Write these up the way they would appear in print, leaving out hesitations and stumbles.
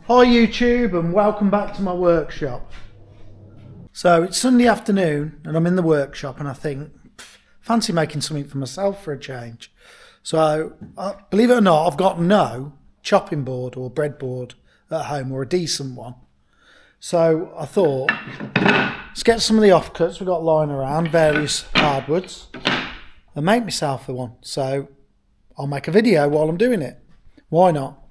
Hi YouTube and welcome back to my workshop. So it's Sunday afternoon and I'm in the workshop and I think, fancy making something for myself for a change. So believe it or not, I've got no chopping board or breadboard at home, or a decent one. So I thought, let's get some of the offcuts we've got lying around, various hardwoods, and make myself one. So I'll make a video while I'm doing it. Why not?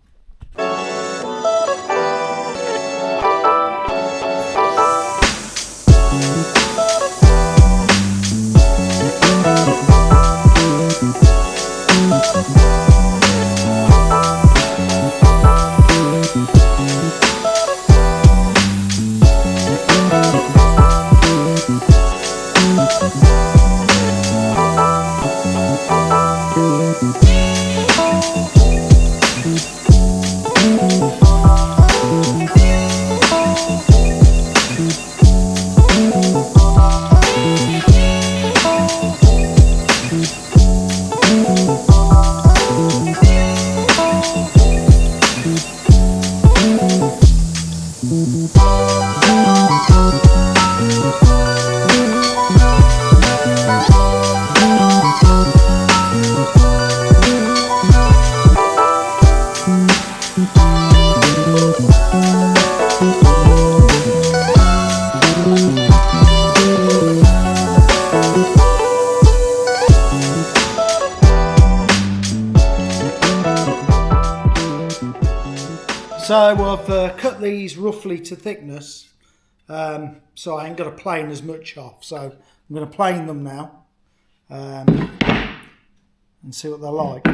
So I've cut these roughly to thickness, so I ain't got to plane as much off. So I'm going to plane them now and see what they're like.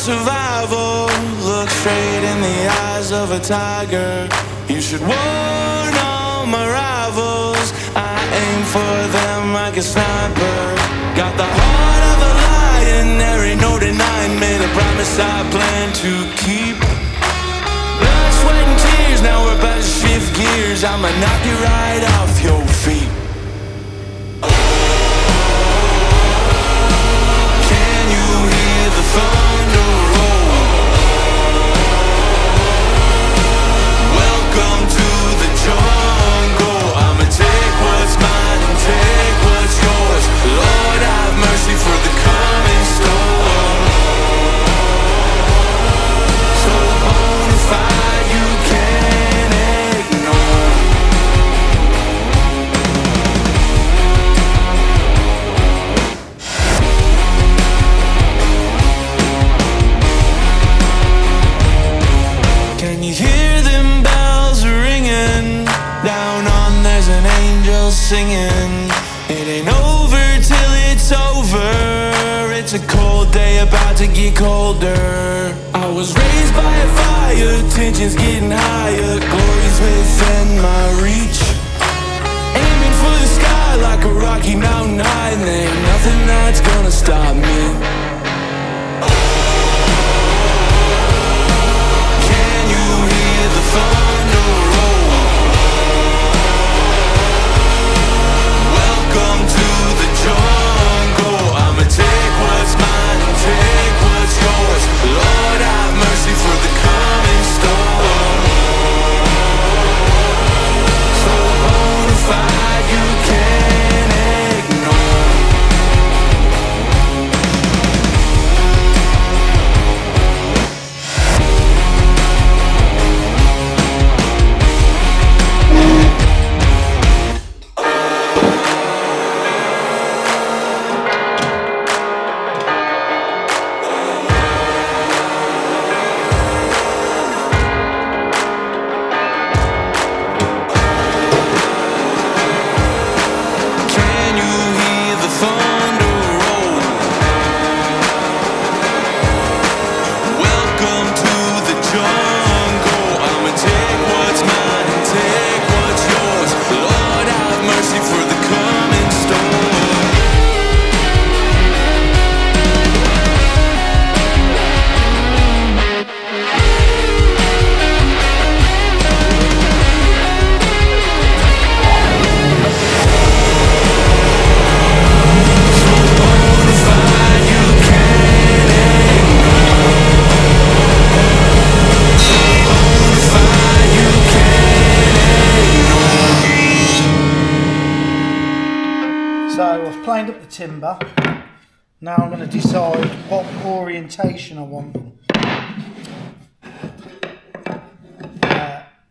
Survival, look straight in the eyes of a tiger. You should warn all my rivals. I aim for them like a sniper. Got the heart of a lion, there ain't no denying. Made a promise I plan to keep. Blood, sweat and tears, now we're about to shift gears. I'ma knock you right off your feet. Can you hear the thunder roll? Welcome to the jungle. I'ma take what's mine and take what's yours. Lord have mercy for the coming storm. So bona fide you can't ignore. Can you hear them bells ringing? Down on there's an angel singing. It ain't over till it's over. It's a cold day about to get colder. I was raised by a fire, tension's getting higher. Glory's within my reach. Aiming for the sky like a Rocky Mountain high. And there ain't nothing that's gonna stop me. The thunder roll. Welcome to the jungle. I'ma take what's mine and take what's yours. Lord have mercy for the coming storm. So bona fide you can't ignore. timber. Now I'm going to decide what orientation I want them.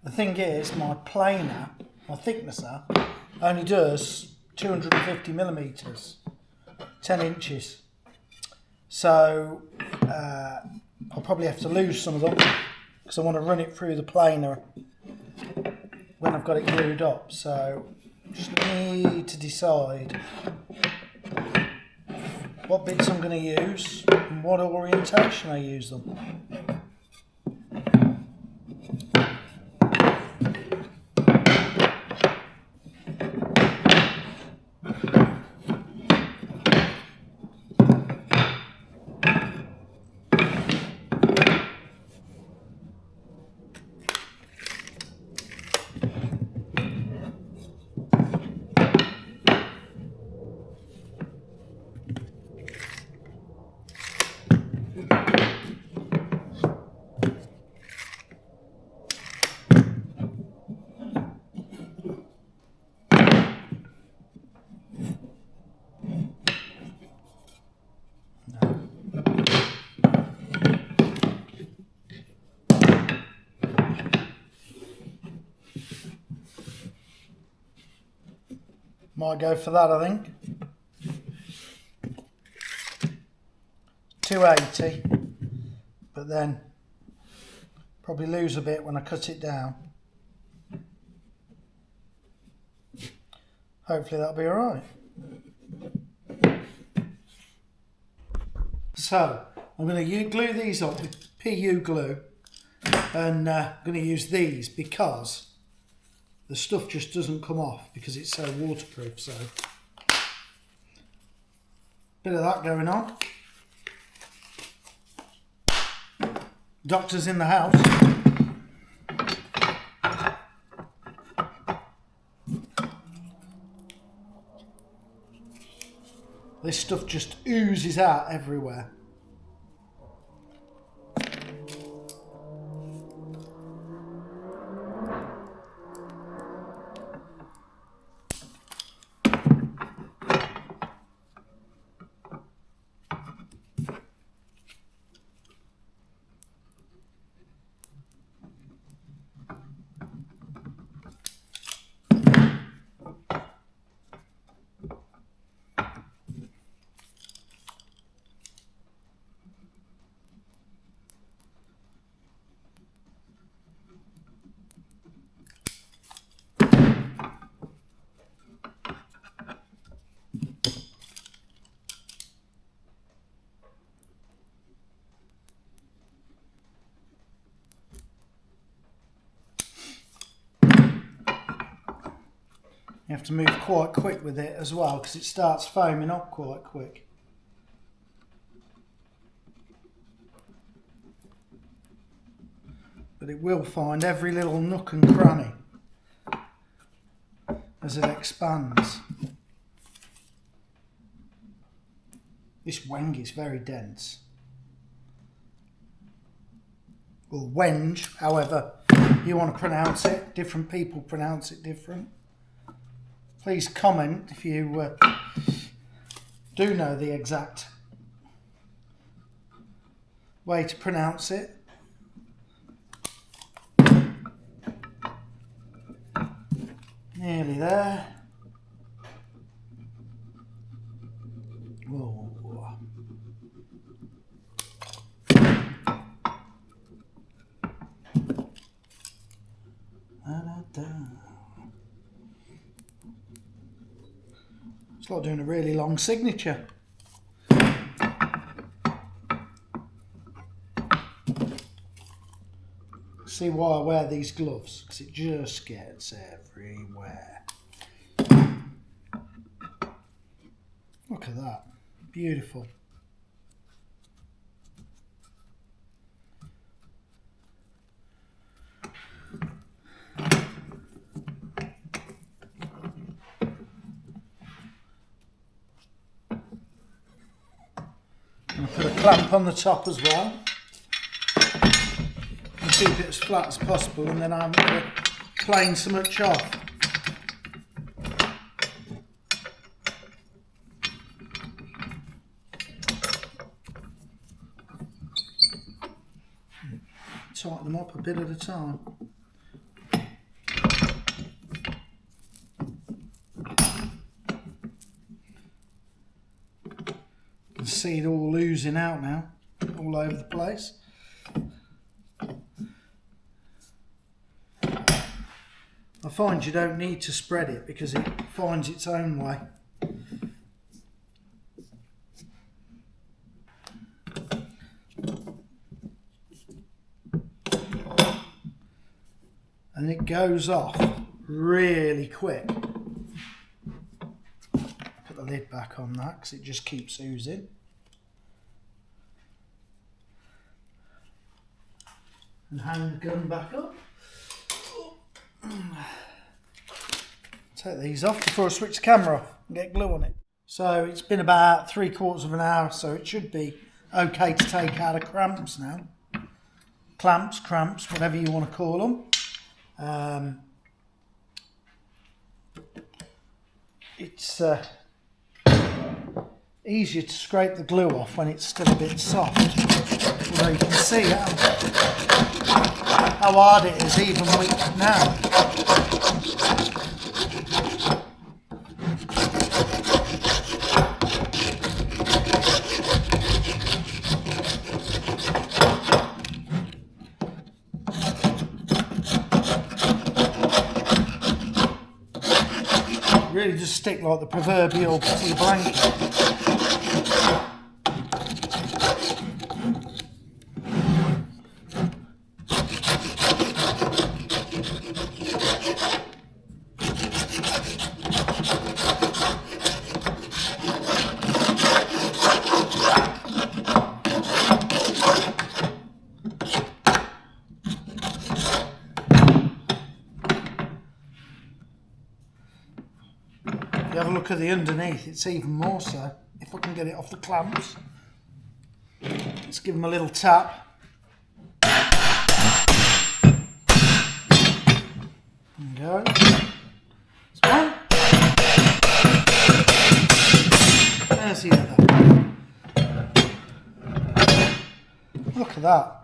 The thing is, my planer, my thicknesser, only does 250 millimetres, 10 inches. So I'll probably have to lose some of them because I want to run it through the planer when I've got it glued up. So just need to decide what bits I'm going to use and what orientation I use them. Might go for that, I think. 280, but then probably lose a bit when I cut it down. Hopefully that'll be alright. So I'm going to glue these up with PU glue, and I'm going to use these because the stuff just doesn't come off because it's so waterproof. So bit of that going on. Doctor's in the house. This stuff just oozes out everywhere. You have to move quite quick with it as well because it starts foaming up quite quick. But it will find every little nook and cranny as it expands. This wenge is very dense. Or wenge, however you want to pronounce it. Different people pronounce it different. Please comment if you do know the exact way to pronounce it. Nearly there. Whoa. It's like doing a really long signature. See why I wear these gloves, because it just gets everywhere. Look at that, beautiful. Put a clamp on the top as well and keep it as flat as possible, and then I'm going to plane so much off. tighten them up a bit at a time. You can see it all oozing out now, all over the place. I find you don't need to spread it because it finds its own way. And it goes off really quick. Put the lid back on that because it just keeps oozing. And hang the gun back up. Take these off before I switch the camera off and get glue on it. So it's been about 3/4 of an hour, so it should be okay to take out the clamps now. Clamps, cramps, whatever you want to call them. It's easier to scrape the glue off when it's still a bit soft. Although you can see how hard it is even with now. Really just stick like the proverbial to the blanket. If you have a look at the underneath, it's even more so. If I can get it off the clamps, let's give them a little tap. There we go. There's one. There's the other. Look at that.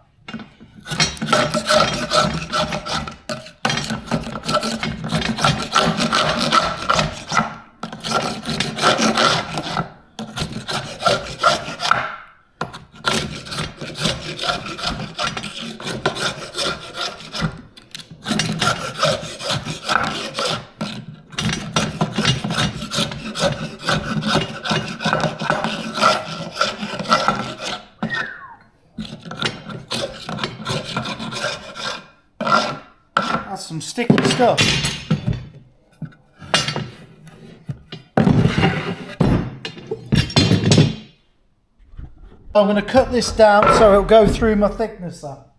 That's some sticky stuff. I'm going to cut this down so it'll go through my thickness up.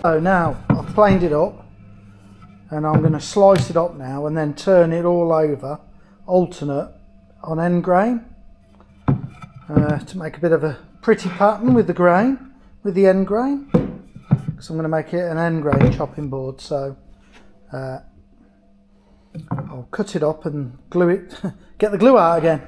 So now I've planed it up and I'm going to slice it up now and then turn it all over alternate on end grain to make a bit of a pretty pattern with the grain, with the end grain, because I'm going to make it an end grain chopping board. So I'll I'll cut it up and glue it, get the glue out again.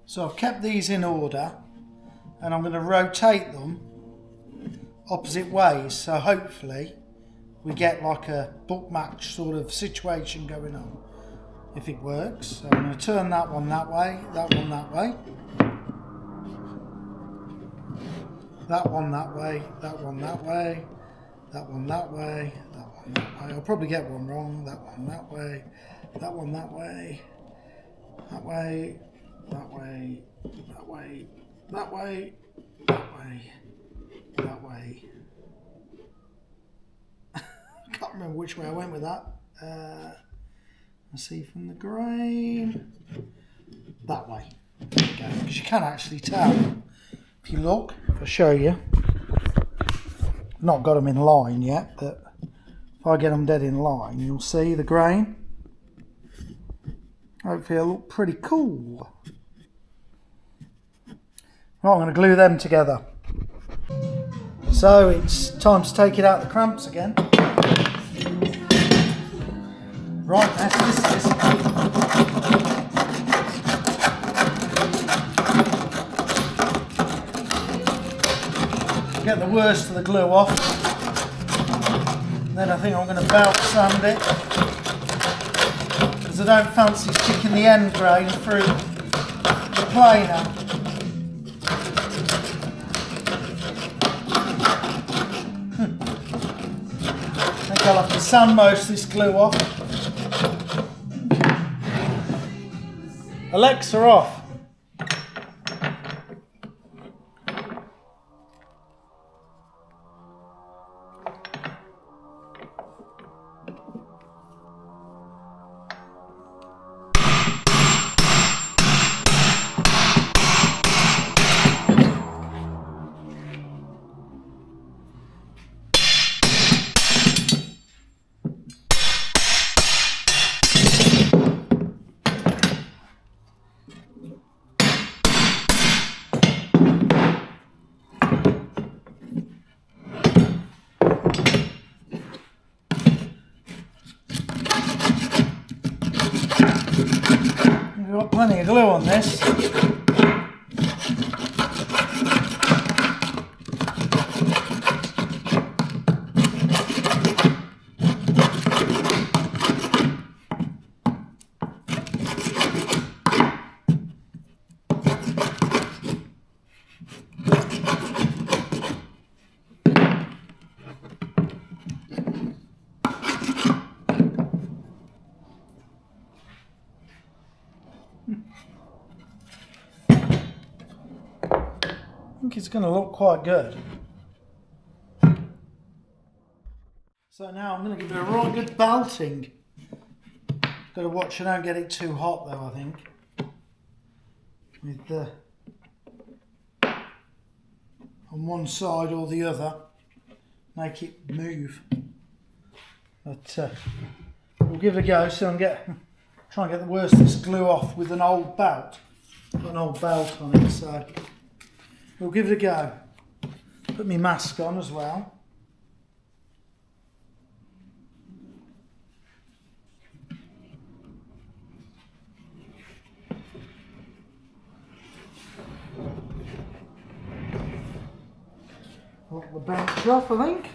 So I've kept these in order and I'm going to rotate them opposite ways, so hopefully we get like a book match sort of situation going on, if it works. So I'm going to turn that one that way, that one that way, that one that way, that one that way, that one that way, that one that way. I'll probably get one wrong. That one that way, that one that way, that way, that way, that way, that way, that way, that way. Can't remember which way I went with that. Let's see from the grain. That way. There we go. Because you can actually tell. If you look, I'll show you. I've not got them in line yet, but if I get them dead in line, you'll see the grain. Hopefully it'll look pretty cool. Right, I'm going to glue them together. So it's time to take it out the cramps again. Right, that's this. Get the worst of the glue off. Then I think I'm going to belt sand it, because I don't fancy sticking the end grain through the planer. I think I'll have to sand most of this glue off. Alexa off. We've got plenty of glue on this. I think it's going to look quite good. So now I'm going to give it a right good belting. Got to watch I don't get it too hot though, I think. With the on one side or the other, make it move. But we'll give it a go. So try and get the worst of this glue off with an old belt. Got an old belt on it, so we'll give it a go. Put my mask on as well. Put the bench off, I think.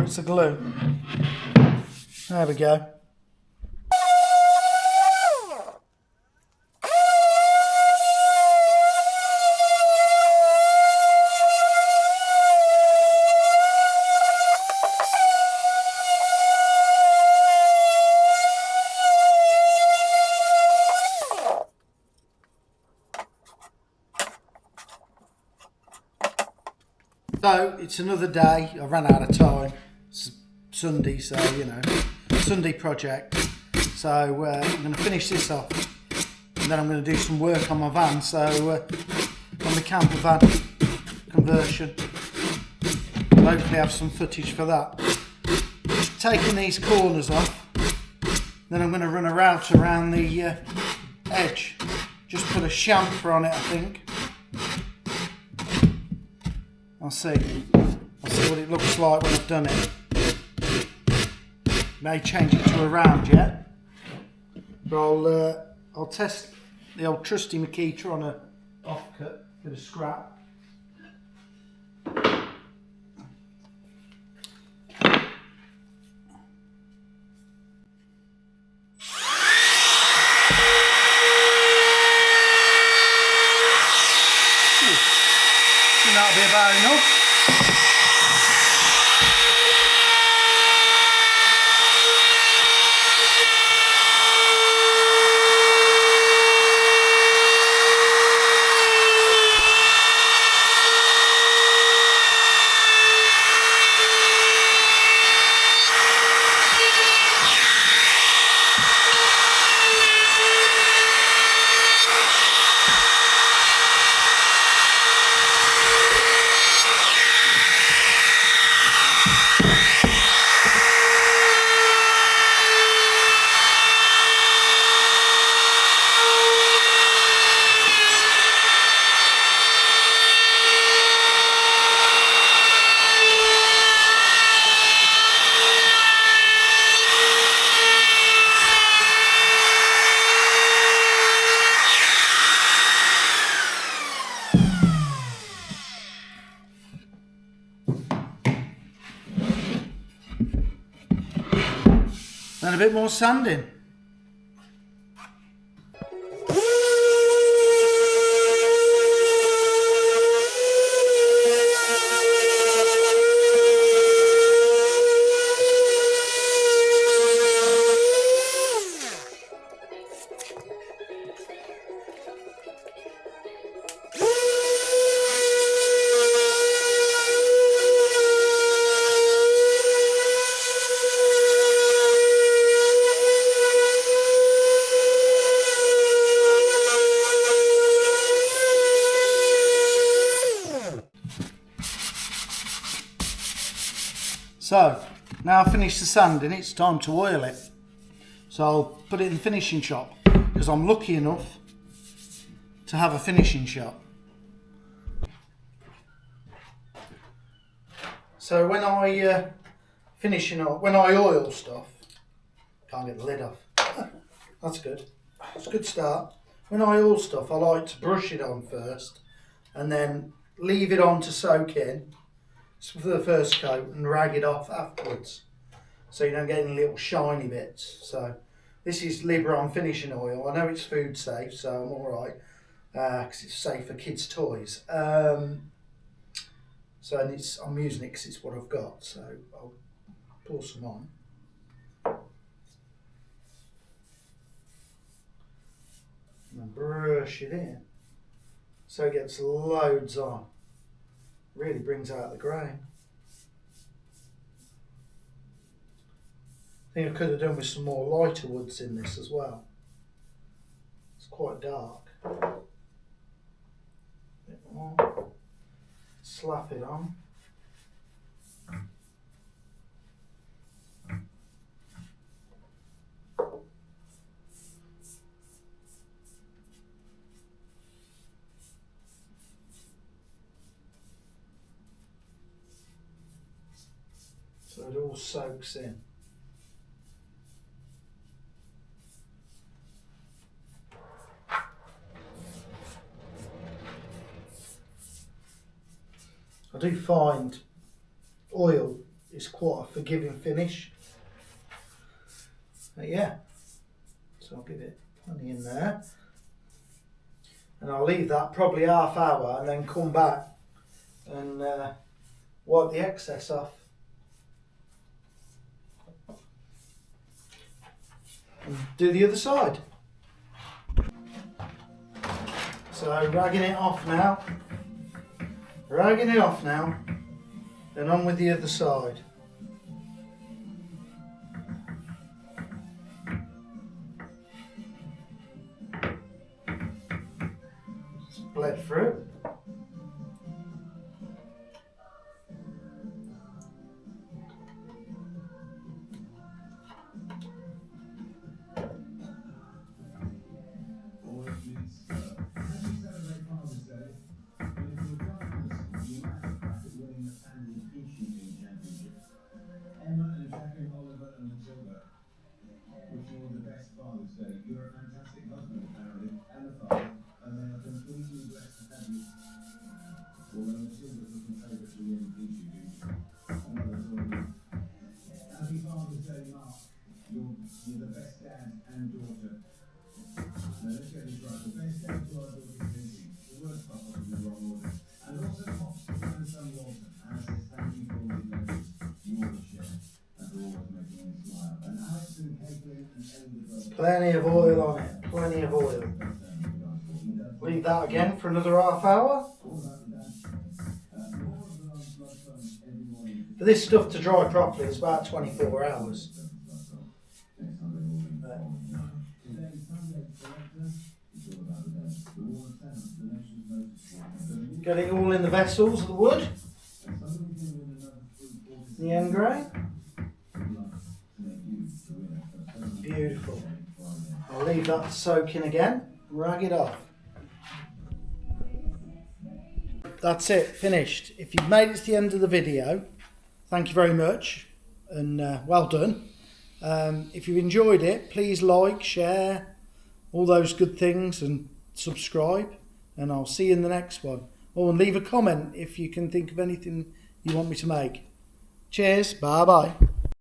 It's a glue. There we go. So it's another day. I ran out of time. It's Sunday, so you know, Sunday project. So I'm going to finish this off, and then I'm going to do some work on my van. So on the camper van conversion. Hopefully have some footage for that. Taking these corners off, then I'm going to run a route around the edge. Just put a chamfer on it, I think. I'll see what it looks like when I've done it. May change it to a round yet, but I'll test the old trusty Makita on a offcut, bit of scrap. That'll be about enough. And a bit more sanding. So, now I've finished the sanding, it's time to oil it. So I'll put it in the finishing shop, because I'm lucky enough to have a finishing shop. So when I when I oil stuff, can't get the lid off. That's good. It's a good start. When I oil stuff, I like to brush it on first, and then leave it on to soak in for the first coat and rag it off afterwards, so you don't get any little shiny bits. So this is Liberon finishing oil. I know it's food safe, so I'm alright, because it's safe for kids' toys. So and I'm using it because it's what I've got, so I'll pour some on. And then brush it in so it gets loads on. Really brings out the grain. I think I could have done with some more lighter woods in this as well. It's quite dark. A bit more. Slap it on. So it all soaks in. I do find oil is quite a forgiving finish. But yeah, so I'll give it plenty in there. And I'll leave that probably half hour and then come back and wipe the excess off. And do the other side. So ragging it off now. Ragging it off now, then on with the other side. It's bled through. You're a fantastic husband, apparently, and a father, and they are completely blessed to have you. Although Matilda's looking favourite to win Peachy Beach. Another story. Happy Father's Day, Mark. You're the best dad and daughter. Now let's get this right. The best dad to our daughter Peachy. The worst part was in the wrong order. And also Pops to grandson Walter. And says thank you for all the memories you always share. And for always making me smile. And Alex and Caitlin and Ellie. Plenty of oil on it, plenty of oil. Leave that again for another half hour. For this stuff to dry properly, it's about 24 hours. Get it all in the vessels of the wood, the end grain. Beautiful. I'll leave that soaking again, rag it off. That's it, finished. If you've made it to the end of the video, thank you very much and well done. If you've enjoyed it, please like, share, all those good things, and subscribe, and I'll see you in the next one. Oh, and leave a comment if you can think of anything you want me to make. Cheers, bye bye.